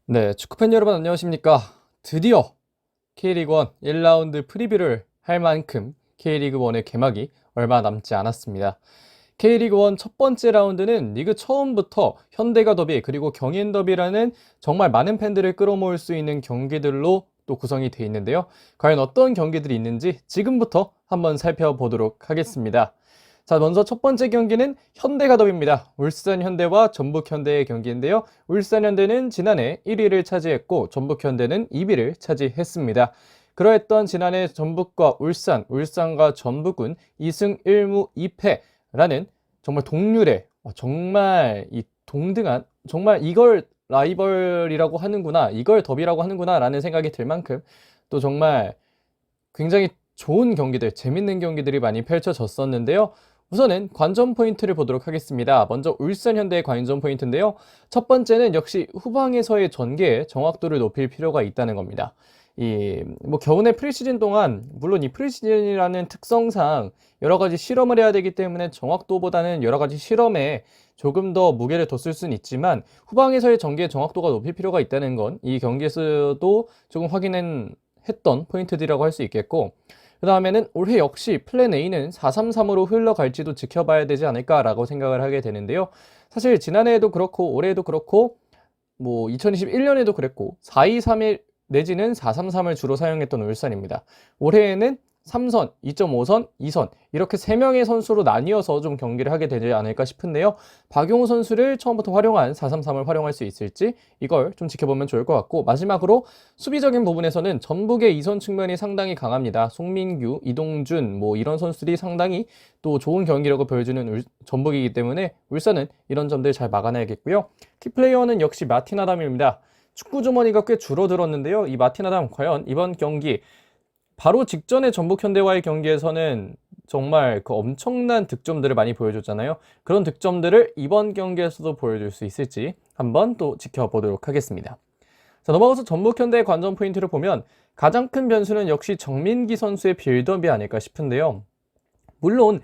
네, 축구팬 여러분 안녕하십니까? 드디어 K리그1 1라운드 프리뷰를 할 만큼 K리그1의 개막이 얼마 남지 않았습니다. K리그1 첫 번째 라운드는 리그 처음부터 현대가 더비 그리고 경인 더비라는 정말 많은 팬들을 끌어모을 수 있는 경기들로 또 구성이 되어 있는데요. 과연 어떤 경기들이 있는지 지금부터 한번 살펴보도록 하겠습니다. 자, 먼저 첫 번째 경기는 현대가 더비입니다. 울산 현대와 전북 현대의 경기인데요. 울산 현대는 지난해 1위를 차지했고 전북 현대는 2위를 차지했습니다. 그러했던 지난해 전북과 울산과 전북은 2승 1무 2패라는 정말 동률의 정말 이 동등한 정말 이걸 라이벌이라고 하는구나, 이걸 더비라고 하는구나 라는 생각이 들 만큼 또 정말 굉장히 좋은 경기들, 재밌는 경기들이 많이 펼쳐졌었는데요. 우선은 관전 포인트를 보도록 하겠습니다. 먼저 울산 현대의 관전 포인트인데요. 첫 번째는 역시 후방에서의 전개의 정확도를 높일 필요가 있다는 겁니다. 겨우내 프리시즌 동안, 물론 이 프리시즌이라는 특성상 여러 가지 실험을 해야 되기 때문에 정확도보다는 여러 가지 실험에 조금 더 무게를 뒀을 수는 있지만 후방에서의 전개의 정확도가 높일 필요가 있다는 건 이 경기에서도 조금 했던 포인트들이라고 할 수 있겠고, 그 다음에는 올해 역시 플랜 A는 4-3-3으로 흘러갈지도 지켜봐야 되지 않을까라고 생각을 하게 되는데요. 사실 지난해에도 그렇고 올해에도 그렇고 2021년에도 그랬고 4-2-3-1 내지는 4-3-3을 주로 사용했던 울산입니다. 올해에는 3선, 2.5선, 2선 이렇게 3명의 선수로 나뉘어서 좀 경기를 하게 되지 않을까 싶은데요. 박용우 선수를 처음부터 활용한 4-3-3을 활용할 수 있을지 이걸 좀 지켜보면 좋을 것 같고, 마지막으로 수비적인 부분에서는 전북의 2선 측면이 상당히 강합니다. 송민규, 이동준 이런 선수들이 상당히 또 좋은 경기력을 보여주는 전북이기 때문에 울산은 이런 점들 잘 막아내야겠고요. 키플레이어는 역시 마틴 아담입니다. 축구 주머니가 꽤 줄어들었는데요. 이 마틴 아담 과연 이번 경기 바로 직전에 전북 현대와의 경기에서는 정말 그 엄청난 득점들을 많이 보여줬잖아요. 그런 득점들을 이번 경기에서도 보여줄 수 있을지 한번 또 지켜보도록 하겠습니다. 자, 넘어가서 전북 현대의 관전 포인트를 보면 가장 큰 변수는 역시 정민기 선수의 빌드업이 아닐까 싶은데요. 물론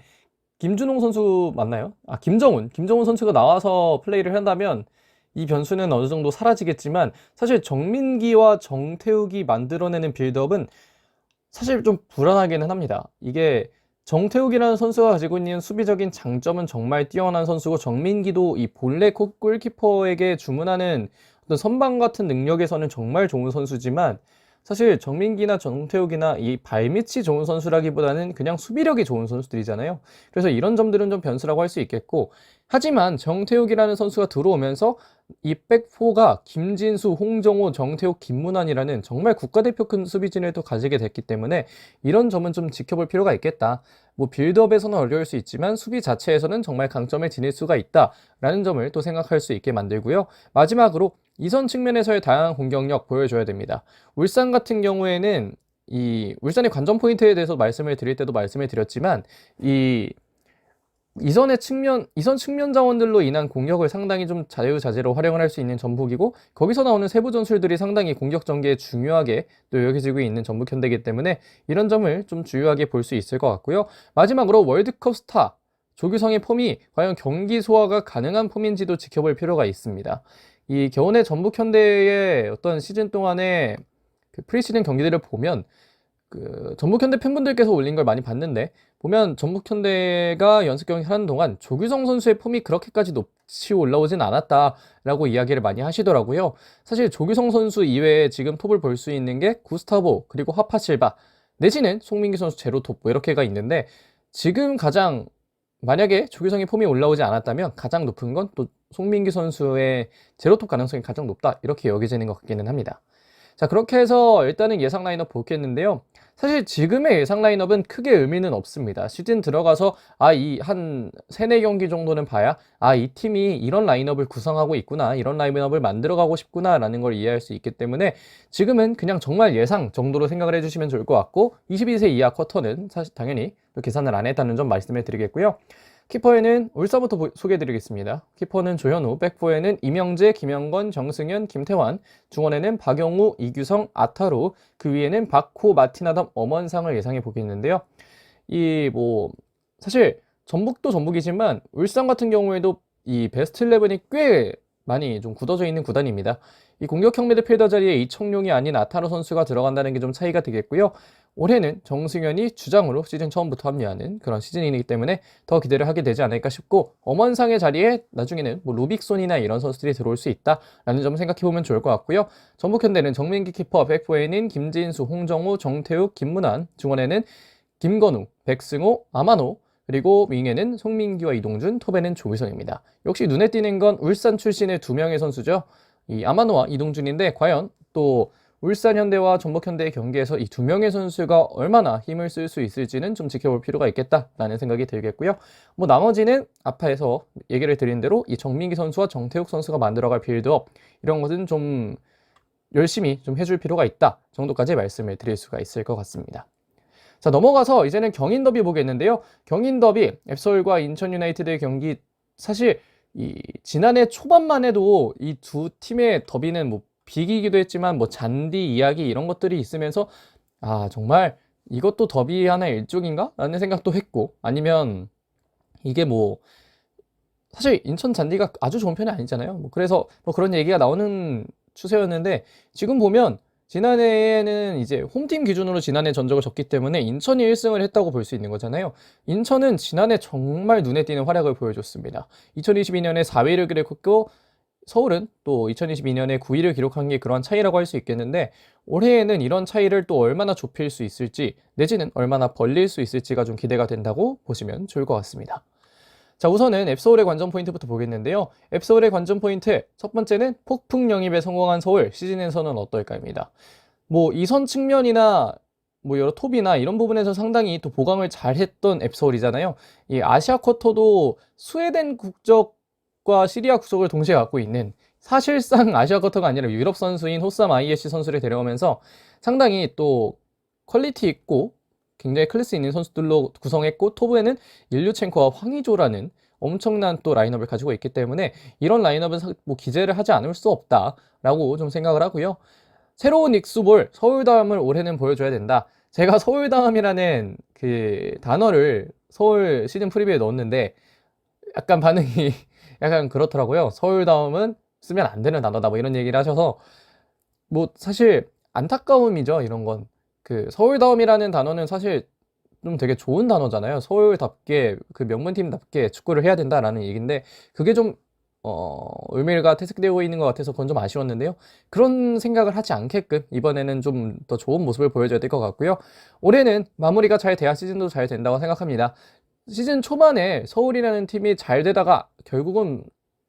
김준홍 선수 맞나요? 김정훈 선수가 나와서 플레이를 한다면 이 변수는 어느 정도 사라지겠지만, 사실 정민기와 정태욱이 만들어내는 빌드업은 사실 좀 불안하기는 합니다. 이게 정태욱이라는 선수가 가지고 있는 수비적인 장점은 정말 뛰어난 선수고, 정민기도 이 본래 골키퍼에게 주문하는 어떤 선방 같은 능력에서는 정말 좋은 선수지만, 사실 정민기나 정태욱이나 이 발밑이 좋은 선수라기보다는 그냥 수비력이 좋은 선수들이잖아요. 그래서 이런 점들은 좀 변수라고 할 수 있겠고, 하지만 정태욱이라는 선수가 들어오면서 이 백포가 김진수, 홍정호, 정태욱, 김문환이라는 정말 국가대표급 수비진을 또 가지게 됐기 때문에 이런 점은 좀 지켜볼 필요가 있겠다. 빌드업에서는 어려울 수 있지만 수비 자체에서는 정말 강점을 지닐 수가 있다라는 점을 또 생각할 수 있게 만들고요. 마지막으로 이선 측면에서의 다양한 공격력 보여줘야 됩니다. 울산 같은 경우에는 이 울산의 관전 포인트에 대해서 말씀을 드릴 때도 말씀을 드렸지만, 이선 측면 자원들로 인한 공격을 상당히 좀 자유자재로 활용을 할 수 있는 전북이고, 거기서 나오는 세부 전술들이 상당히 공격 전개에 중요하게 또 여겨지고 있는 전북 현대이기 때문에 이런 점을 좀 주요하게 볼 수 있을 것 같고요. 마지막으로 월드컵 스타 조규성의 폼이 과연 경기 소화가 가능한 폼인지도 지켜볼 필요가 있습니다. 이 겨우내 전북 현대의 어떤 시즌 동안의 그 프리시즌 경기들을 보면 전북 현대 팬분들께서 올린 걸 많이 봤는데, 보면 전북 현대가 연습 경기 하는 동안 조규성 선수의 폼이 그렇게까지 높이 올라오진 않았다라고 이야기를 많이 하시더라고요. 사실 조규성 선수 이외에 지금 톱을 볼 수 있는 게 구스타보, 그리고 하파실바 내지는 송민기 선수 제로톱 이렇게가 있는데, 지금 가장 만약에 조규성의 폼이 올라오지 않았다면 가장 높은 건 또 송민기 선수의 제로톱 가능성이 가장 높다, 이렇게 여겨지는 것 같기는 합니다. 자, 그렇게 해서 일단은 예상 라인업 보겠는데요. 사실 지금의 예상 라인업은 크게 의미는 없습니다. 시즌 들어가서 이 한 3-4경기 정도는 봐야 이 팀이 이런 라인업을 구성하고 있구나, 이런 라인업을 만들어가고 싶구나 라는 걸 이해할 수 있기 때문에 지금은 그냥 정말 예상 정도로 생각을 해주시면 좋을 것 같고, 22세 이하 쿼터는 사실 당연히 계산을 안 했다는 점 말씀을 드리겠고요. 키퍼에는 울산부터 소개해드리겠습니다. 키퍼는 조현우, 백포에는 이명재, 김영건, 정승현, 김태환, 중원에는 박영우, 이규성, 아타로, 그 위에는 박호, 마티나담, 엄원상을 예상해 보겠는데요. 사실 전북도 전북이지만 울산 같은 경우에도 이 베스트 11이 꽤 많이 좀 굳어져 있는 구단입니다. 이 공격형 미드필더 자리에 이청용이 아닌 아타로 선수가 들어간다는 게 좀 차이가 되겠고요. 올해는 정승현이 주장으로 시즌 처음부터 합류하는 그런 시즌이기 때문에 더 기대를 하게 되지 않을까 싶고, 엄원상의 자리에 나중에는 뭐 루빅손이나 이런 선수들이 들어올 수 있다라는 점 생각해보면 좋을 것 같고요. 전북현대는 정민기 키퍼, 백포에는 김진수, 홍정우, 정태욱, 김문환, 중원에는 김건우, 백승호, 아마노, 그리고 윙에는 송민기와 이동준, 톱에는 조희성입니다. 역시 눈에 띄는 건 울산 출신의 두 명의 선수죠. 이 아마노와 이동준인데, 과연 또 울산 현대와 전북 현대의 경기에서 이 두 명의 선수가 얼마나 힘을 쓸 수 있을지는 좀 지켜볼 필요가 있겠다라는 생각이 들겠고요. 뭐 나머지는 앞에서 얘기를 드린 대로 이 정민기 선수와 정태욱 선수가 만들어갈 빌드업, 이런 것은 좀 열심히 좀 해줄 필요가 있다 정도까지 말씀을 드릴 수가 있을 것 같습니다. 자, 넘어가서 이제는 경인 더비 보겠는데요. 경인 더비, 앱서울과 인천 유나이티드의 경기, 사실 이 지난해 초반만 해도 이 두 팀의 더비는 뭐 비기기도 했지만 뭐 잔디 이야기 이런 것들이 있으면서 정말 이것도 더비 하나의 일종인가? 라는 생각도 했고, 아니면 이게 뭐 사실 인천 잔디가 아주 좋은 편이 아니잖아요. 뭐 그래서 뭐 그런 얘기가 나오는 추세였는데, 지금 보면 지난해에는 이제 홈팀 기준으로 지난해 전적을 졌기 때문에 인천이 1승을 했다고 볼 수 있는 거잖아요. 인천은 지난해 정말 눈에 띄는 활약을 보여줬습니다. 2022년에 4위를 기록했고, 서울은 또 2022년에 9위를 기록한 게 그런 차이라고 할 수 있겠는데, 올해에는 이런 차이를 또 얼마나 좁힐 수 있을지, 내지는 얼마나 벌릴 수 있을지가 좀 기대가 된다고 보시면 좋을 것 같습니다. 자, 우선은 앱서울의 관전 포인트부터 보겠는데요. 앱서울의 관전 포인트, 첫 번째는 폭풍 영입에 성공한 서울, 시즌에서는 어떨까입니다. 뭐 이선 측면이나 뭐 여러 톱이나 이런 부분에서 상당히 또 보강을 잘했던 앱서울이잖아요. 이 아시아 쿼터도 스웨덴 국적과 시리아 국적을 동시에 갖고 있는, 사실상 아시아 쿼터가 아니라 유럽 선수인 호삼 ISC 선수를 데려오면서 상당히 또 퀄리티 있고 굉장히 클래스 있는 선수들로 구성했고, 토브에는 일류첸코와 황의조라는 엄청난 또 라인업을 가지고 있기 때문에 이런 라인업은 뭐 기재를 하지 않을 수 없다라고 좀 생각을 하고요. 새로운 익수볼 서울다움을 올해는 보여줘야 된다. 제가 서울다움이라는 그 단어를 서울 시즌 프리뷰에 넣었는데 약간 반응이 약간 그렇더라고요. 서울다움은 쓰면 안 되는 단어다 뭐 이런 얘기를 하셔서, 뭐 사실 안타까움이죠. 이런 건 그 서울다움이라는 단어는 사실 좀 되게 좋은 단어잖아요. 서울답게 그 명문팀답게 축구를 해야 된다라는 얘기인데, 그게 좀 의미가 퇴색되고 있는 것 같아서 그건 좀 아쉬웠는데요. 그런 생각을 하지 않게끔 이번에는 좀 더 좋은 모습을 보여줘야 될 것 같고요. 올해는 마무리가 잘 돼야 시즌도 잘 된다고 생각합니다. 시즌 초반에 서울이라는 팀이 잘 되다가 결국은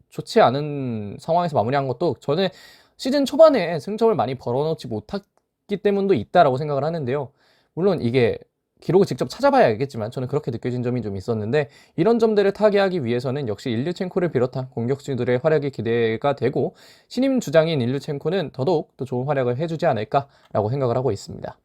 좋지 않은 상황에서 마무리한 것도, 저는 시즌 초반에 승점을 많이 벌어놓지 못했기 때문도 있다라고 생각을 하는데요. 물론 이게 기록을 직접 찾아봐야 알겠지만 저는 그렇게 느껴진 점이 좀 있었는데, 이런 점들을 타개하기 위해서는 역시 일류첸코를 비롯한 공격수들의 활약이 기대가 되고, 신임 주장인 일류첸코는 더더욱 더 좋은 활약을 해주지 않을까라고 생각을 하고 있습니다.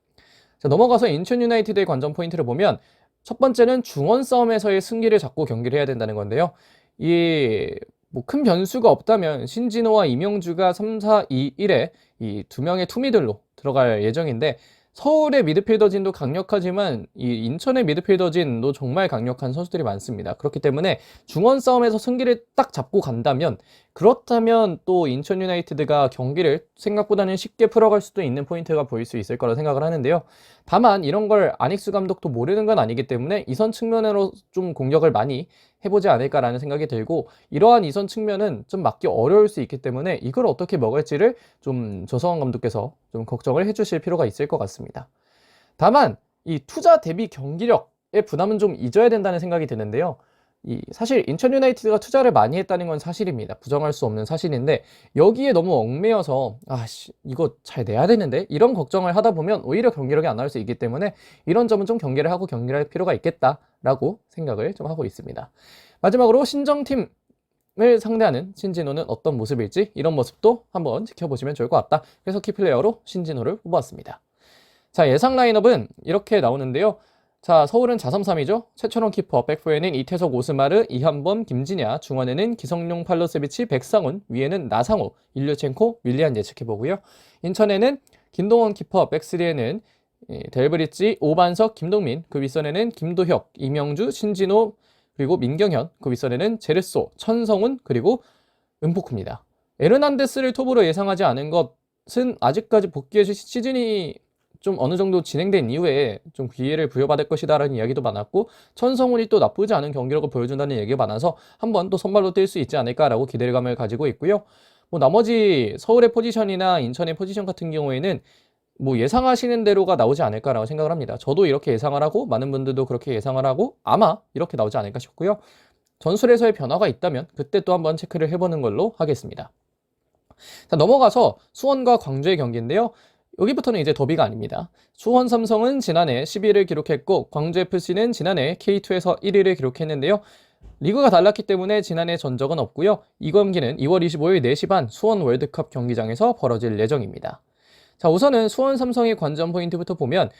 자, 넘어가서 인천 유나이티드의 관전 포인트를 보면, 첫 번째는 중원 싸움에서의 승기를 잡고 경기를 해야 된다는 건데요. 이 뭐 큰 변수가 없다면 신진호와 이명주가 3, 4, 2, 1에 이 두 명의 투미들로 들어갈 예정인데, 서울의 미드필더진도 강력하지만 이 인천의 미드필더진도 정말 강력한 선수들이 많습니다. 그렇기 때문에 중원 싸움에서 승기를 딱 잡고 간다면, 그렇다면 또 인천 유나이티드가 경기를 생각보다는 쉽게 풀어갈 수도 있는 포인트가 보일 수 있을 거라 생각을 하는데요. 다만 이런 걸 안익수 감독도 모르는 건 아니기 때문에 이선 측면으로 좀 공격을 많이 해보지 않을까라는 생각이 들고, 이러한 이선 측면은 좀 막기 어려울 수 있기 때문에 이걸 어떻게 먹을지를 좀 조성환 감독께서 좀 걱정을 해주실 필요가 있을 것 같습니다. 다만 이 투자 대비 경기력의 부담은 좀 잊어야 된다는 생각이 드는데요. 사실 인천 유나이티드가 투자를 많이 했다는 건 사실입니다. 부정할 수 없는 사실인데, 여기에 너무 얽매여서 이거 잘 내야 되는데 이런 걱정을 하다 보면 오히려 경기력이 안 나올 수 있기 때문에, 이런 점은 좀 경계를 하고 경기를 할 필요가 있겠다라고 생각을 좀 하고 있습니다. 마지막으로 신정팀을 상대하는 신진호는 어떤 모습일지, 이런 모습도 한번 지켜보시면 좋을 것 같다. 그래서 키플레이어로 신진호를 뽑았습니다. 자, 예상 라인업은 이렇게 나오는데요. 자, 서울은 자섬삼이죠. 최철원 키퍼, 백포에는 이태석, 오스마르, 이한범, 김진야, 중원에는 기성용, 팔로세비치, 백상훈, 위에는 나상호, 일류첸코, 윌리안 예측해보고요. 인천에는 김동원 키퍼, 백스리에는 델브리지, 오반석, 김동민, 그 윗선에는 김도혁, 이명주, 신진호, 그리고 민경현, 그 윗선에는 제르소, 천성훈, 그리고 은포쿠입니다. 에르난데스를 톱으로 예상하지 않은 것은 아직까지 복귀의 시즌이 좀 어느 정도 진행된 이후에 좀 기회를 부여받을 것이다라는 이야기도 많았고, 천성훈이 또 나쁘지 않은 경기력을 보여준다는 얘기가 많아서 한번 또 선발로 뛸 수 있지 않을까라고 기대감을 가지고 있고요. 뭐 나머지 서울의 포지션이나 인천의 포지션 같은 경우에는 뭐 예상하시는 대로가 나오지 않을까라고 생각을 합니다. 저도 이렇게 예상을 하고 많은 분들도 그렇게 예상을 하고 아마 이렇게 나오지 않을까 싶고요. 전술에서의 변화가 있다면 그때 또 한번 체크를 해보는 걸로 하겠습니다. 자, 넘어가서 수원과 광주의 경기인데요. 여기부터는 이제 더비가 아닙니다. 수원 삼성은 지난해 12위를 기록했고 광주 FC는 지난해 K2에서 1위를 기록했는데요. 리그가 달랐기 때문에 지난해 전적은 없고요. 이 경기는 2월 25일 4시 반 수원 월드컵 경기장에서 벌어질 예정입니다. 자, 우선은 수원 삼성의 관전 포인트부터 보면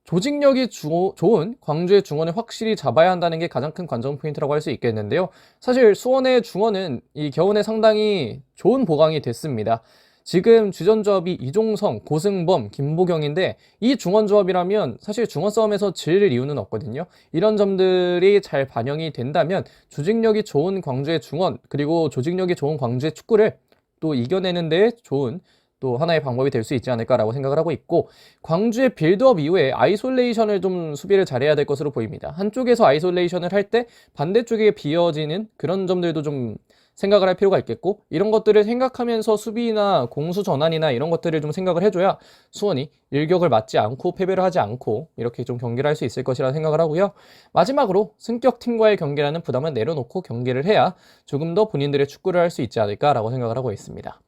조직력이 좋은 광주의 중원을 확실히 잡아야 한다는 게 가장 큰 관전 포인트라고 할 수 있겠는데요. 사실 수원의 중원은 이 겨울에 상당히 좋은 보강이 됐습니다. 지금 주전 조합이 이종성, 고승범, 김보경인데 이 중원 조합이라면 사실 중원 싸움에서 질 이유는 없거든요. 이런 점들이 잘 반영이 된다면 조직력이 좋은 광주의 중원, 그리고 조직력이 좋은 광주의 축구를 또 이겨내는 데 좋은 또 하나의 방법이 될 수 있지 않을까라고 생각을 하고 있고, 광주의 빌드업 이후에 아이솔레이션을 좀 수비를 잘해야 될 것으로 보입니다. 한쪽에서 아이솔레이션을 할 때 반대쪽에 비어지는 그런 점들도 좀 생각을 할 필요가 있겠고, 이런 것들을 생각하면서 수비나 공수 전환이나 이런 것들을 좀 생각을 해줘야 수원이 일격을 맞지 않고 패배를 하지 않고 이렇게 좀 경기를 할 수 있을 것이라 생각을 하고요. 마지막으로 승격팀과의 경기라는 부담을 내려놓고 경기를 해야 조금 더 본인들의 축구를 할 수 있지 않을까라고 생각을 하고 있습니다.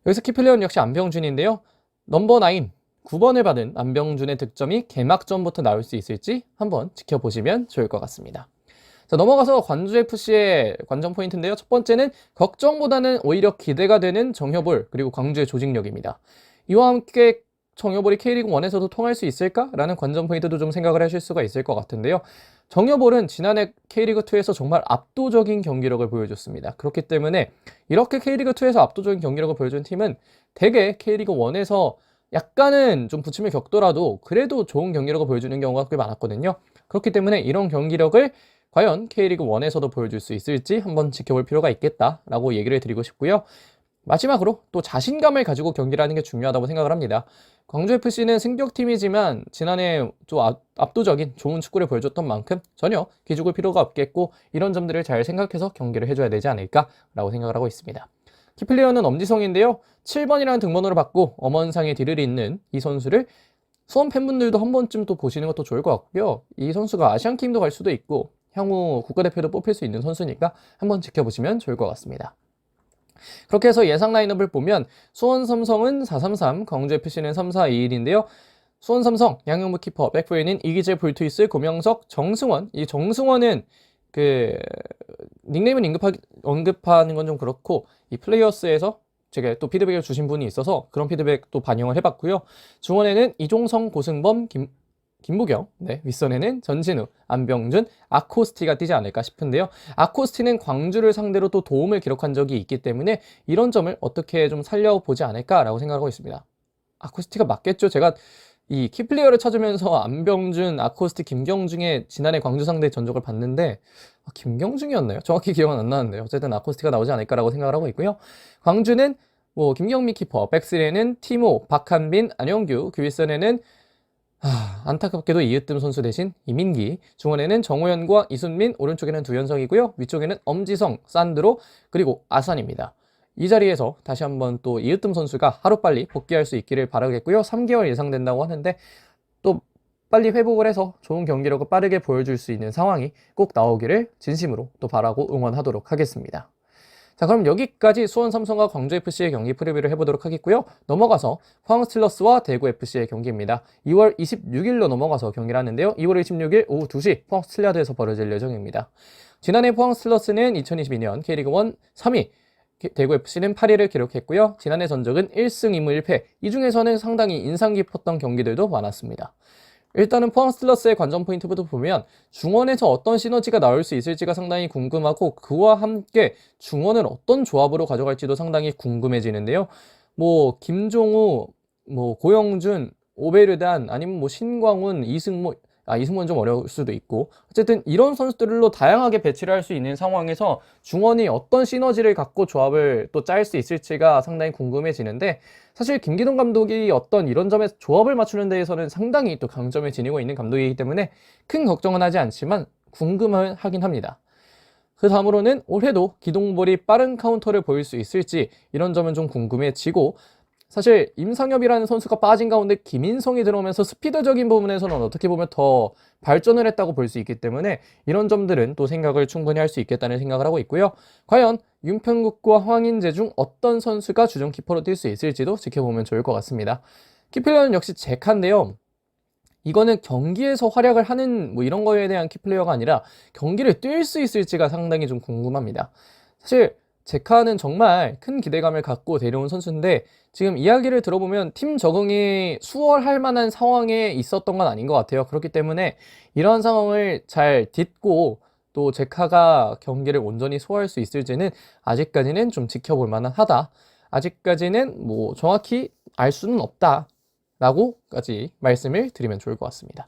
여기서 키플레이어는 역시 안병준인데요. 넘버 9, 9번을 받은 안병준의 득점이 개막전부터 나올 수 있을지 한번 지켜보시면 좋을 것 같습니다. 자, 넘어가서 광주FC의 관전 포인트인데요. 첫 번째는 걱정보다는 오히려 기대가 되는 정효볼, 그리고 광주의 조직력입니다. 이와 함께 정효볼이 K리그1에서도 통할 수 있을까라는 관전 포인트도 좀 생각을 하실 수가 있을 것 같은데요. 정효볼은 지난해 K리그2에서 정말 압도적인 경기력을 보여줬습니다. 그렇기 때문에 이렇게 K리그2에서 압도적인 경기력을 보여준 팀은 대개 K리그1에서 약간은 좀 부침을 겪더라도 그래도 좋은 경기력을 보여주는 경우가 꽤 많았거든요. 그렇기 때문에 이런 경기력을 과연 K리그1에서도 보여줄 수 있을지 한번 지켜볼 필요가 있겠다라고 얘기를 드리고 싶고요. 마지막으로 또 자신감을 가지고 경기를 하는 게 중요하다고 생각을 합니다. 광주FC는 승격팀이지만 지난해 좀 압도적인 좋은 축구를 보여줬던 만큼 전혀 기죽을 필요가 없겠고, 이런 점들을 잘 생각해서 경기를 해줘야 되지 않을까라고 생각을 하고 있습니다. 키플레이어는 엄지성인데요. 7번이라는 등번호를 받고 엄원상의 뒤를 잇는 이 선수를 수원 팬분들도 한 번쯤 또 보시는 것도 좋을 것 같고요. 이 선수가 아시안게임도 갈 수도 있고 향후 국가대표도 뽑힐 수 있는 선수니까 한번 지켜보시면 좋을 것 같습니다. 그렇게 해서 예상 라인업을 보면 수원 삼성은 4-3-3, 광주FC는 3-4-2-1인데요. 수원 삼성, 양용무 키퍼, 백포에는 이기재, 볼트위스, 고명석, 정승원. 이 정승원은 그 닉네임은 언급하는 건 좀 그렇고 이 플레이어스에서 제가 또 피드백을 주신 분이 있어서 그런 피드백도 반영을 해봤고요. 중원에는 이종성, 고승범, 김보경, 윗선에는 전진우, 안병준, 아코스티가 뛰지 않을까 싶은데요. 아코스티는 광주를 상대로 또 도움을 기록한 적이 있기 때문에 이런 점을 어떻게 좀 살려보지 않을까라고 생각하고 있습니다. 아코스티가 맞겠죠? 제가 이 키플레이어를 찾으면서 안병준, 아코스티, 김경중의 지난해 광주 상대 전적을 봤는데 김경중이었나요? 정확히 기억은 안 나는데요. 어쨌든 아코스티가 나오지 않을까라고 생각을 하고 있고요. 광주는 뭐 김경미 키퍼, 백스리에는 티모, 박한빈, 안영규, 윗선에는 안타깝게도 이으뜸 선수 대신 이민기, 중원에는 정호연과 이순민, 오른쪽에는 두현성이고요. 위쪽에는 엄지성, 산드로, 그리고 아산입니다. 이 자리에서 다시 한번 또 이으뜸 선수가 하루빨리 복귀할 수 있기를 바라겠고요. 3개월 예상된다고 하는데 또 빨리 회복을 해서 좋은 경기력을 빠르게 보여줄 수 있는 상황이 꼭 나오기를 진심으로 또 바라고 응원하도록 하겠습니다. 자, 그럼 여기까지 수원 삼성과 광주FC의 경기 프리뷰를 해보도록 하겠고요. 넘어가서 포항 스틸러스와 대구FC의 경기입니다. 2월 26일로 넘어가서 경기를 하는데요. 2월 26일 오후 2시 포항 스틸리아드에서 벌어질 예정입니다. 지난해 포항 스틸러스는 2022년 K리그1 3위, 대구FC는 8위를 기록했고요. 지난해 전적은 1승 2무 1패, 이 중에서는 상당히 인상 깊었던 경기들도 많았습니다. 일단은 포항 스틸러스의 관전 포인트부터 보면 중원에서 어떤 시너지가 나올 수 있을지가 상당히 궁금하고, 그와 함께 중원을 어떤 조합으로 가져갈지도 상당히 궁금해지는데요. 뭐 김종우, 뭐 고영준, 오베르단, 아니면 뭐 신광훈, 이승모, 이승우는 좀 어려울 수도 있고, 어쨌든 이런 선수들로 다양하게 배치를 할 수 있는 상황에서 중원이 어떤 시너지를 갖고 조합을 또 짤 수 있을지가 상당히 궁금해지는데, 사실 김기동 감독이 어떤 이런 점에서 조합을 맞추는 데에서는 상당히 또 강점을 지니고 있는 감독이기 때문에 큰 걱정은 하지 않지만 궁금은 하긴 합니다. 그 다음으로는 올해도 기동볼이 빠른 카운터를 보일 수 있을지, 이런 점은 좀 궁금해지고, 사실 임상엽이라는 선수가 빠진 가운데 김인성이 들어오면서 스피드적인 부분에서는 어떻게 보면 더 발전을 했다고 볼 수 있기 때문에 이런 점들은 또 생각을 충분히 할 수 있겠다는 생각을 하고 있고요. 과연 윤평국과 황인재 중 어떤 선수가 주전 키퍼로 뛸 수 있을지도 지켜보면 좋을 것 같습니다. 키플레이어는 역시 제카인데요. 이거는 경기에서 활약을 하는 뭐 이런 거에 대한 키플레이어가 아니라 경기를 뛸 수 있을지가 상당히 좀 궁금합니다. 사실 제카는 정말 큰 기대감을 갖고 데려온 선수인데, 지금 이야기를 들어보면 팀 적응이 수월할 만한 상황에 있었던 건 아닌 것 같아요. 그렇기 때문에 이러한 상황을 잘 딛고 또 제카가 경기를 온전히 소화할 수 있을지는 아직까지는 좀 지켜볼 만한 하다. 아직까지는 뭐 정확히 알 수는 없다 라고까지 말씀을 드리면 좋을 것 같습니다.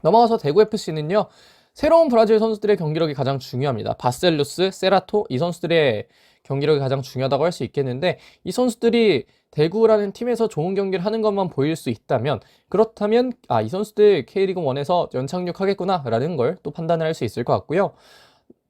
넘어가서 대구FC는요, 새로운 브라질 선수들의 경기력이 가장 중요합니다. 바셀루스, 세라토, 이 선수들의 경기력이 가장 중요하다고 할 수 있겠는데, 이 선수들이 대구라는 팀에서 좋은 경기를 하는 것만 보일 수 있다면, 그렇다면 이 선수들 K리그 1에서 연착륙하겠구나 라는 걸 또 판단을 할 수 있을 것 같고요.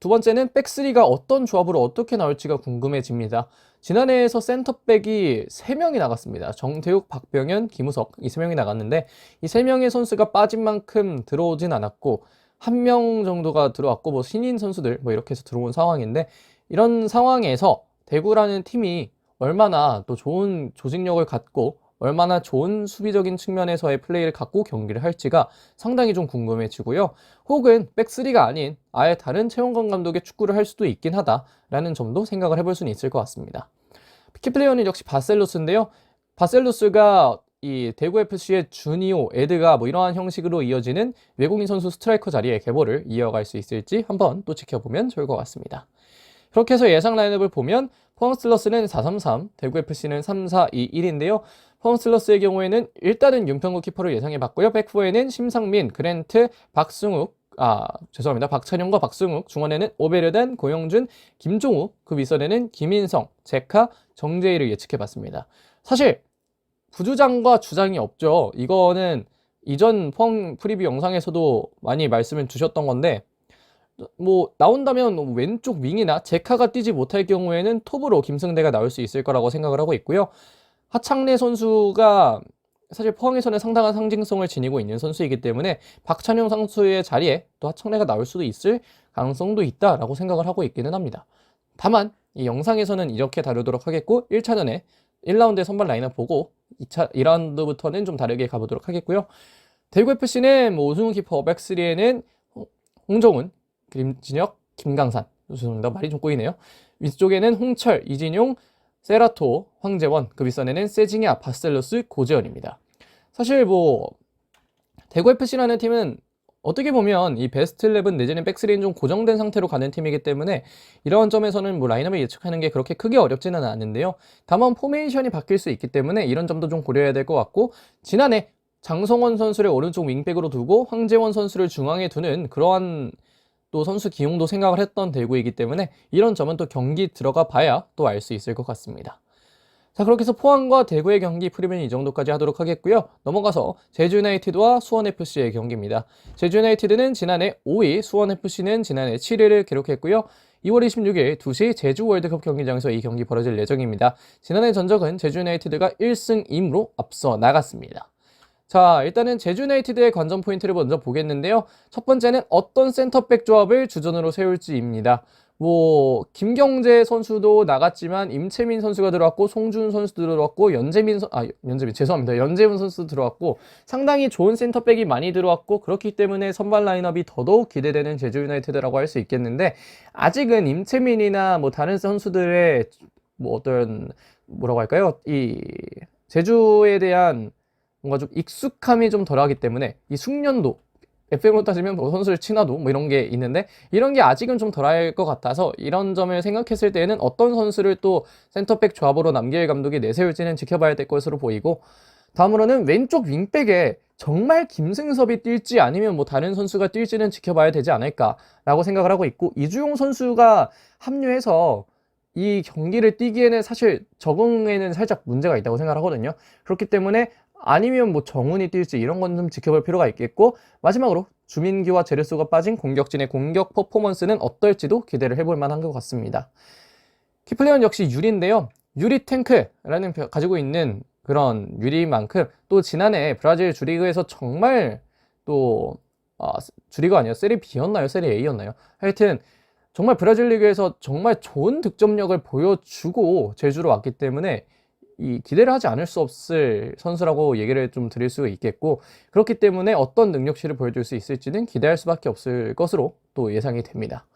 두 번째는 백스리가 어떤 조합으로 어떻게 나올지가 궁금해집니다. 지난해에서 센터백이 3명이 나갔습니다. 정태욱, 박병현, 김우석, 이 3명이 나갔는데, 이 3명의 선수가 빠진 만큼 들어오진 않았고, 1명 정도가 들어왔고, 뭐 신인 선수들 뭐 이렇게 해서 들어온 상황인데, 이런 상황에서 대구라는 팀이 얼마나 또 좋은 조직력을 갖고 얼마나 좋은 수비적인 측면에서의 플레이를 갖고 경기를 할지가 상당히 좀 궁금해지고요. 혹은 백스리가 아닌 아예 다른 최원건 감독의 축구를 할 수도 있긴 하다라는 점도 생각을 해볼 수는 있을 것 같습니다. 키플레이어는 역시 바셀루스인데요. 바셀루스가 이 대구FC의 주니오, 에드가 뭐 이러한 형식으로 이어지는 외국인 선수 스트라이커 자리에 계보를 이어갈 수 있을지 한번 또 지켜보면 좋을 것 같습니다. 그렇게 해서 예상 라인업을 보면 포항슬러스는 4-3-3, 대구FC는 3-4-2-1인데요. 포항슬러스의 경우에는 일단은 윤평국 키퍼를 예상해봤고요. 백포에는 심상민, 그랜트, 박찬용과 박승욱, 중원에는 오베르단, 고영준, 김종우, 그 윗선에는 김인성, 제카, 정재희를 예측해봤습니다. 사실 부주장과 주장이 없죠. 이거는 이전 포항 프리뷰 영상에서도 많이 말씀을 주셨던 건데, 뭐 나온다면 왼쪽 윙이나 제카가 뛰지 못할 경우에는 톱으로 김승대가 나올 수 있을 거라고 생각을 하고 있고요. 하창래 선수가 사실 포항에서는 상당한 상징성을 지니고 있는 선수이기 때문에 박찬용 선수의 자리에 또 하창래가 나올 수도 있을 가능성도 있다라고 생각을 하고 있기는 합니다. 다만 이 영상에서는 이렇게 다루도록 하겠고, 1차전에 1라운드의 선발 라인업 보고 2라운드부터는 좀 다르게 가보도록 하겠고요. 대구FC는 뭐 오승훈 키퍼, 백스리에는 홍정훈, 김진혁, 김강산, 죄송합니다. 말이 좀 꼬이네요. 위쪽에는 홍철, 이진용, 세라토, 황재원, 그 윗선에는 세징야, 바셀루스, 고재현입니다. 사실 뭐 대구FC라는 팀은 어떻게 보면 이 베스트 11 내지는 백스리는 좀 고정된 상태로 가는 팀이기 때문에 이런 점에서는 뭐 라인업을 예측하는 게 그렇게 크게 어렵지는 않은데요. 다만 포메이션이 바뀔 수 있기 때문에 이런 점도 좀 고려해야 될 것 같고, 지난해 장성원 선수를 오른쪽 윙백으로 두고 황재원 선수를 중앙에 두는 그러한 또 선수 기용도 생각을 했던 대구이기 때문에 이런 점은 또 경기 들어가 봐야 또 알 수 있을 것 같습니다. 자, 그렇게 해서 포항과 대구의 경기 프리뷰는 이 정도까지 하도록 하겠고요. 넘어가서 제주유나이티드와 수원FC의 경기입니다. 제주유나이티드는 지난해 5위, 수원FC는 지난해 7위를 기록했고요. 2월 26일 2시 제주 월드컵 경기장에서 이 경기 벌어질 예정입니다. 지난해 전적은 제주유나이티드가 1승 2무로 앞서 나갔습니다. 자, 일단은 제주유나이티드의 관전 포인트를 먼저 보겠는데요. 첫 번째는 어떤 센터백 조합을 주전으로 세울지입니다. 뭐 김경재 선수도 나갔지만 임채민 선수가 들어왔고, 송준 선수도 들어왔고, 연재훈 선수도 들어왔고, 상당히 좋은 센터백이 많이 들어왔고, 그렇기 때문에 선발 라인업이 더더욱 기대되는 제주유나이티드라고 할 수 있겠는데, 아직은 임채민이나 뭐 다른 선수들의 뭐 어떤 뭐라고 할까요? 이 제주에 대한 뭔가 좀 익숙함이 좀 덜하기 때문에 이 숙련도, FM으로 따지면 뭐 선수를 친화도 뭐 이런 게 있는데, 이런 게 아직은 좀 덜할 것 같아서 이런 점을 생각했을 때에는 어떤 선수를 또 센터백 조합으로 남길 감독이 내세울지는 지켜봐야 될 것으로 보이고, 다음으로는 왼쪽 윙백에 정말 김승섭이 뛸지 아니면 뭐 다른 선수가 뛸지는 지켜봐야 되지 않을까라고 생각을 하고 있고, 이주용 선수가 합류해서 이 경기를 뛰기에는 사실 적응에는 살짝 문제가 있다고 생각을 하거든요. 그렇기 때문에 아니면 뭐 정훈이 뛸지 이런 건 좀 지켜볼 필요가 있겠고, 마지막으로 주민기와 제르소가 빠진 공격진의 공격 퍼포먼스는 어떨지도 기대를 해볼 만한 것 같습니다. 키플레이어는 역시 유리인데요. 유리 탱크라는 가지고 있는 그런 유리만큼 또 지난해 브라질 주리그에서 정말 또 주리그 아니에요? 세리 B였나요? 세리 A였나요? 하여튼 정말 브라질 리그에서 정말 좋은 득점력을 보여주고 제주로 왔기 때문에 이 기대를 하지 않을 수 없을 선수라고 얘기를 좀 드릴 수 있겠고, 그렇기 때문에 어떤 능력치를 보여줄 수 있을지는 기대할 수밖에 없을 것으로 또 예상이 됩니다.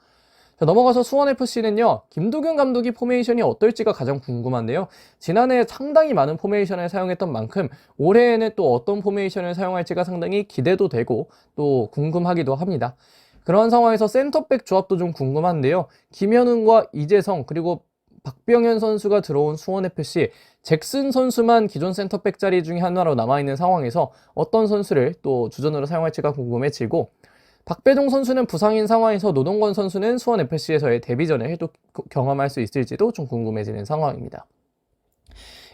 자, 넘어가서 수원FC는요, 김도균 감독이 포메이션이 어떨지가 가장 궁금한데요. 지난해 상당히 많은 포메이션을 사용했던 만큼 올해에는 또 어떤 포메이션을 사용할지가 상당히 기대도 되고 또 궁금하기도 합니다. 그런 상황에서 센터백 조합도 좀 궁금한데요. 김현웅과 이재성 그리고 박병현 선수가 들어온 수원FC, 잭슨 선수만 기존 센터백 자리 중에 하나로 남아있는 상황에서 어떤 선수를 또 주전으로 사용할지가 궁금해지고, 박배종 선수는 부상인 상황에서 노동건 선수는 수원FC에서의 데뷔전을 또 경험할 수 있을지도 좀 궁금해지는 상황입니다.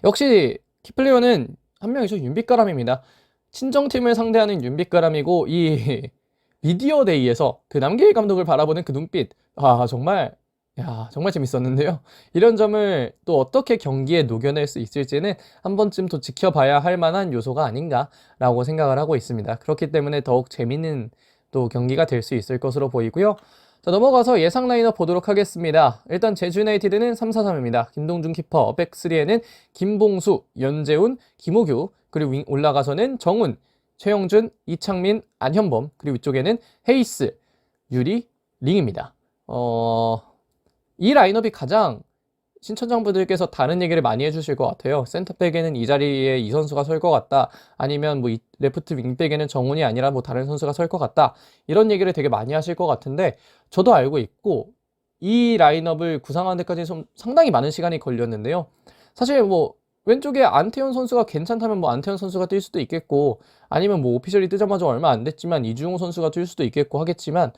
역시 키플레이어는 한 명이죠. 윤빛가람입니다. 친정팀을 상대하는 윤빛가람이고, 이 미디어 데이에서 그 남길 감독을 바라보는 그 눈빛, 정말 재밌었는데요. 이런 점을 또 어떻게 경기에 녹여낼 수 있을지는 한 번쯤 또 지켜봐야 할 만한 요소가 아닌가라고 생각을 하고 있습니다. 그렇기 때문에 더욱 재밌는 또 경기가 될 수 있을 것으로 보이고요. 자, 넘어가서 예상 라인업 보도록 하겠습니다. 일단 제주 유나이티드는 3-4-3입니다. 김동준 키퍼, 백3에는 김봉수, 연재훈, 김호규, 그리고 올라가서는 정훈, 최영준, 이창민, 안현범, 그리고 위쪽에는 헤이스, 유리, 링입니다. 이 라인업이 가장 신천장분들께서 다른 얘기를 많이 해주실 것 같아요. 센터백에는 이 자리에 이 선수가 설 것 같다. 아니면 뭐 레프트 윙백에는 정훈이 아니라 뭐 다른 선수가 설 것 같다. 이런 얘기를 되게 많이 하실 것 같은데, 저도 알고 있고 이 라인업을 구상하는 데까지 좀 상당히 많은 시간이 걸렸는데요. 사실 뭐 왼쪽에 안태현 선수가 괜찮다면 뭐 안태현 선수가 뛸 수도 있겠고, 아니면 뭐 오피셜이 뜨자마자 얼마 안 됐지만 이주용 선수가 뛸 수도 있겠고 하겠지만,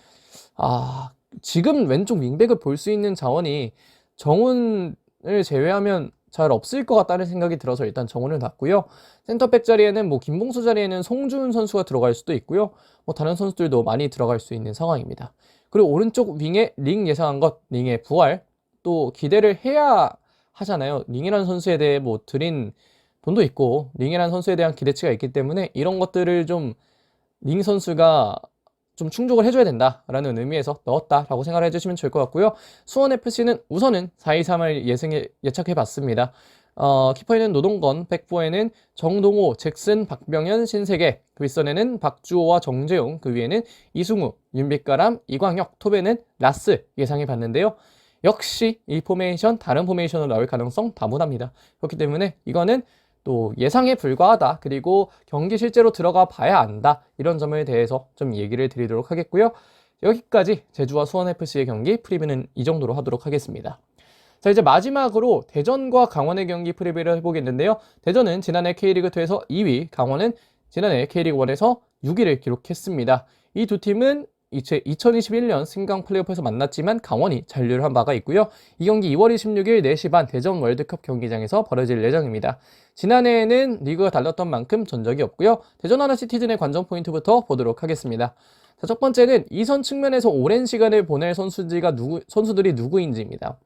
지금 왼쪽 윙백을 볼 수 있는 자원이 정훈을 제외하면 잘 없을 것 같다는 생각이 들어서 일단 정훈을 놨고요. 센터백 자리에는 뭐 김봉수 자리에는 송준 선수가 들어갈 수도 있고요. 뭐 다른 선수들도 많이 들어갈 수 있는 상황입니다. 그리고 오른쪽 윙에 링 예상한 것, 링의 부활 또 기대를 해야 하잖아요. 링이라는 선수에 대해 뭐 드린 돈도 있고 링이라는 선수에 대한 기대치가 있기 때문에 이런 것들을 좀 링 선수가 좀 충족을 해줘야 된다라는 의미에서 넣었다라고 생각을 해주시면 좋을 것 같고요. 수원FC는 우선은 4-2-3을 예측해봤습니다. 키퍼에는 노동건, 백포에는 정동호, 잭슨, 박병현, 신세계, 그 윗선에는 박주호와 정재용, 그 위에는 이승우, 윤빛가람, 이광혁, 톱에는 라스 예상해봤는데요. 역시 이 포메이션 다른 포메이션으로 나올 가능성 다분합니다. 그렇기 때문에 이거는 또 예상에 불과하다, 그리고 경기 실제로 들어가 봐야 안다, 이런 점에 대해서 좀 얘기를 드리도록 하겠고요. 여기까지 제주와 수원FC의 경기 프리뷰는 이 정도로 하도록 하겠습니다. 자, 이제 마지막으로 대전과 강원의 경기 프리뷰를 해보겠는데요. 대전은 지난해 K리그2에서 2위, 강원은 지난해 K리그1에서 6위를 기록했습니다. 이 두 팀은 2021년 승강 플레이오프에서 만났지만 강원이 잔류를 한 바가 있고요. 이 경기 2월 26일 4시 반 대전 월드컵 경기장에서 벌어질 예정입니다. 지난해에는 리그가 달랐던 만큼 전적이 없고요. 대전 하나시티즌의 관전 포인트부터 보도록 하겠습니다. 자, 첫 번째는 이선 측면에서 오랜 시간을 보낼 선수들이 누구인지입니다.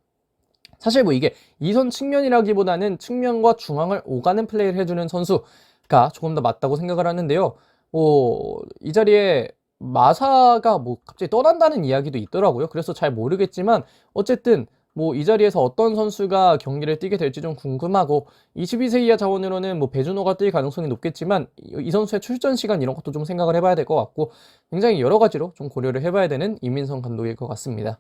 사실 뭐 이게 이선 측면이라기보다는 측면과 중앙을 오가는 플레이를 해주는 선수가 조금 더 맞다고 생각을 하는데요. 이 자리에 마사가 뭐 갑자기 떠난다는 이야기도 있더라고요. 그래서 잘 모르겠지만 어쨌든 뭐 이 자리에서 어떤 선수가 경기를 뛰게 될지 좀 궁금하고, 22세 이하 자원으로는 뭐 배준호가 뛸 가능성이 높겠지만 이 선수의 출전 시간 이런 것도 좀 생각을 해봐야 될 것 같고, 굉장히 여러 가지로 좀 고려를 해봐야 되는 이민성 감독일 것 같습니다.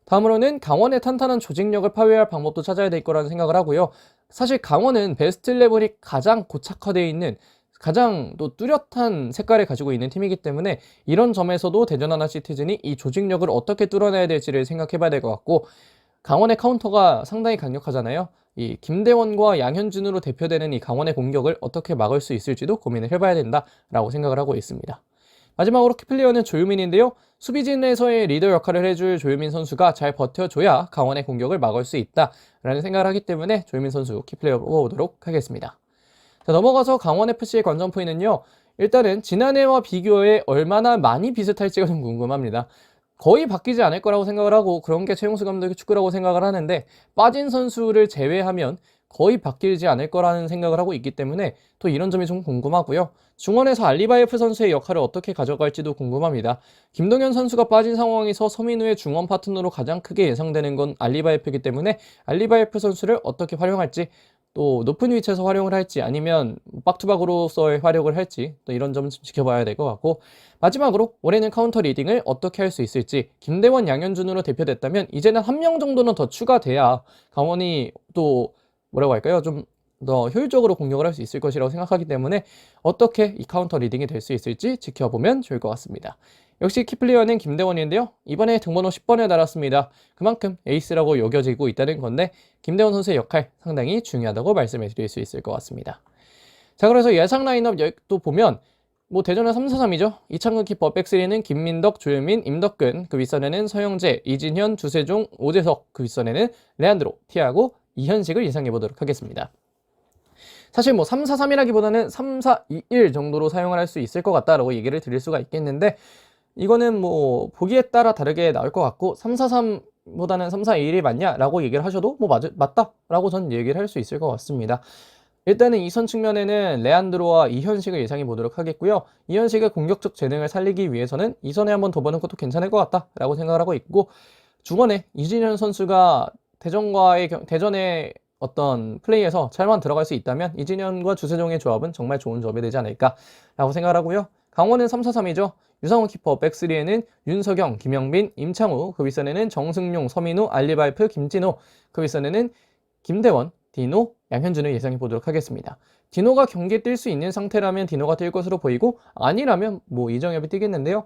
다음으로는 강원의 탄탄한 조직력을 파괴할 방법도 찾아야 될 거라는 생각을 하고요. 사실 강원은 베스트 11이 가장 고착화되어 있는, 가장 또 뚜렷한 색깔을 가지고 있는 팀이기 때문에 이런 점에서도 대전 하나시티즌이 이 조직력을 어떻게 뚫어내야 될지를 생각해 봐야 될 것 같고, 강원의 카운터가 상당히 강력하잖아요. 이 김대원과 양현준으로 대표되는 이 강원의 공격을 어떻게 막을 수 있을지도 고민을 해봐야 된다라고 생각을 하고 있습니다. 마지막으로 키플레이어는 조유민인데요. 수비진에서의 리더 역할을 해줄 조유민 선수가 잘 버텨줘야 강원의 공격을 막을 수 있다라는 생각을 하기 때문에 조유민 선수 키플레이어로 뽑아보도록 하겠습니다. 자, 넘어가서 강원FC의 관전 포인트는요. 일단은 지난해와 비교해 얼마나 많이 비슷할지가 좀 궁금합니다. 거의 바뀌지 않을 거라고 생각을 하고 그런 게 최용수 감독의 축구라고 생각을 하는데 빠진 선수를 제외하면 거의 바뀌지 않을 거라는 생각을 하고 있기 때문에 또 이런 점이 좀 궁금하고요. 중원에서 알리바이프 선수의 역할을 어떻게 가져갈지도 궁금합니다. 김동현 선수가 빠진 상황에서 서민우의 중원 파트너로 가장 크게 예상되는 건 알리바이프이기 때문에 알리바이프 선수를 어떻게 활용할지 또 높은 위치에서 활용을 할지 아니면 박투박으로서의 활용을 할지 또 이런 점은 좀 지켜봐야 될 것 같고 마지막으로 올해는 카운터 리딩을 어떻게 할 수 있을지 김대원, 양현준으로 대표됐다면 이제는 한 명 정도는 더 추가돼야 강원이 또 뭐라고 할까요? 좀 더 효율적으로 공격을 할 수 있을 것이라고 생각하기 때문에 어떻게 이 카운터 리딩이 될 수 있을지 지켜보면 좋을 것 같습니다. 역시 키플레이어는 김대원인데요. 이번에 등번호 10번에 달았습니다. 그만큼 에이스라고 여겨지고 있다는 건데 김대원 선수의 역할 상당히 중요하다고 말씀해 드릴 수 있을 것 같습니다. 자, 그래서 예상 라인업 또 보면 뭐 대전은 3-4-3이죠. 이창근 키퍼, 백스리는 김민덕, 조유민, 임덕근, 그 윗선에는 서영재, 이진현, 주세종, 오재석, 그 윗선에는 레안드로, 티아고, 이현식을 예상해 보도록 하겠습니다. 사실 뭐 3-4-3이라기보다는 3-4-2-1 정도로 사용을 할 수 있을 것 같다라고 얘기를 드릴 수가 있겠는데 이거는 뭐 보기에 따라 다르게 나올 것 같고 3-4-3보다는 3-4-2-1이 맞냐라고 얘기를 하셔도 뭐 맞다라고 전 얘기를 할 수 있을 것 같습니다. 일단은 이선 측면에는 레안드로와 이현식을 예상해 보도록 하겠고요. 이현식의 공격적 재능을 살리기 위해서는 이선에 한번 더 보는 것도 괜찮을 것 같다라고 생각을 하고 있고 중원에 이진현 선수가 대전의 어떤 플레이에서 잘만 들어갈 수 있다면 이진현과 주세종의 조합은 정말 좋은 조합이 되지 않을까라고 생각을 하고요. 강원은 3-4-3이죠. 유상훈 키퍼, 백스리에는 윤석영, 김영빈, 임창우, 그 윗선에는 정승용, 서민우, 알리바이프, 김진호, 그 윗선에는 김대원, 디노, 양현준을 예상해 보도록 하겠습니다. 디노가 경기에 뛸 수 있는 상태라면 디노가 뛸 것으로 보이고 아니라면 뭐 이정엽이 뛰겠는데요.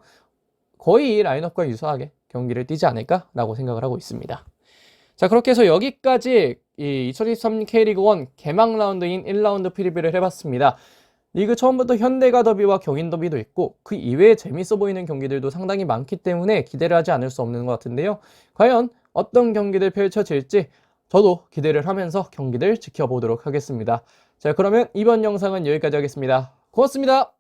거의 이 라인업과 유사하게 경기를 뛰지 않을까라고 생각을 하고 있습니다. 자, 그렇게 해서 여기까지 이 2023 K리그1 개막 라운드인 1라운드 프리뷰를 해봤습니다. 리그 처음부터 현대가 더비와 경인 더비도 있고 그 이외에 재밌어 보이는 경기들도 상당히 많기 때문에 기대를 하지 않을 수 없는 것 같은데요. 과연 어떤 경기들 펼쳐질지 저도 기대를 하면서 경기들 지켜보도록 하겠습니다. 자, 그러면 이번 영상은 여기까지 하겠습니다. 고맙습니다.